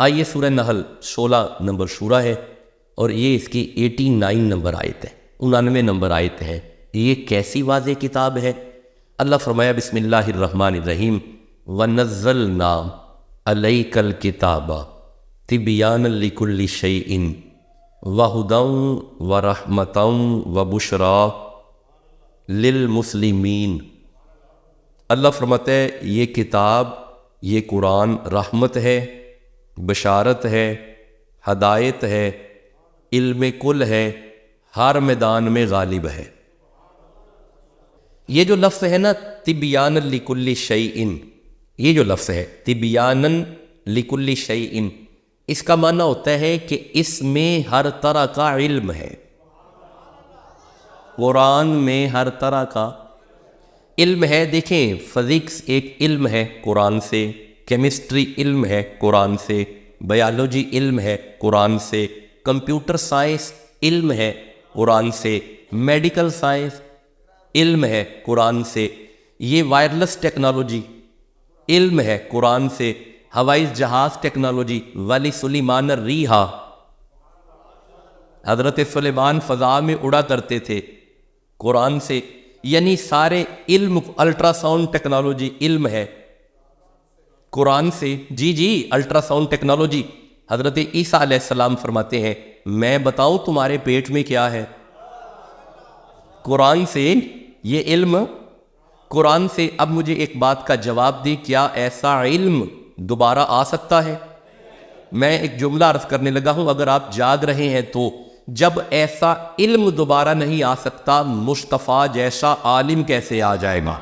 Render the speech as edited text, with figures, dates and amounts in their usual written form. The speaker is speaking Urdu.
آئیے سورہ نحل 16 نمبر سورہ ہے اور یہ اس کی 89 نمبر آیت ہے، 99 نمبر آیت ہے۔ یہ کیسی واضح کتاب ہے؟ اللہ فرمایا بسم اللہ الرحمن الرحیم وَنَزَّلْنَا عَلَيْكَ الْكِتَابَ تِبْيَانًا لِكُلِّ شَيْءٍ وَهُدًى وَرَحْمَةً وَبُشْرَىٰ لِلْمُسْلِمِينَ۔ اللہ فرماتا ہے یہ کتاب، یہ قرآن رحمت ہے، بشارت ہے، ہدایت ہے، علم کل ہے، ہر میدان میں غالب ہے۔ یہ جو لفظ ہے نا تبیانا لکل شیء، یہ جو لفظ ہے تبیانا لکل شیء، اس کا معنی ہوتا ہے کہ اس میں ہر طرح کا علم ہے۔ قرآن میں ہر طرح کا علم ہے۔ دیکھیں فزکس ایک علم ہے قرآن سے، کیمسٹری علم ہے قرآن سے، بایولوجی علم ہے قرآن سے، کمپیوٹر سائنس علم ہے قرآن سے، میڈیکل سائنس علم ہے قرآن سے، یہ وائرلیس ٹیکنالوجی علم ہے قرآن سے، ہوائی جہاز ٹیکنالوجی ولی سلیمان الریحا، حضرت سلیمان فضا میں اڑا کرتے تھے قرآن سے، یعنی سارے علم، الٹرا ساؤنڈ ٹیکنالوجی علم ہے قرآن سے۔ جی الٹرا ساؤنڈ ٹیکنالوجی، حضرت عیسیٰ علیہ السلام فرماتے ہیں میں بتاؤں تمہارے پیٹ میں کیا ہے؟ قرآن سے یہ علم، قرآن سے۔ اب مجھے ایک بات کا جواب دی، کیا ایسا علم دوبارہ آ سکتا ہے؟ میں ایک جملہ عرض کرنے لگا ہوں، اگر آپ جاگ رہے ہیں تو جب ایسا علم دوبارہ نہیں آ سکتا، مصطفیٰ جیسا عالم کیسے آ جائے گا؟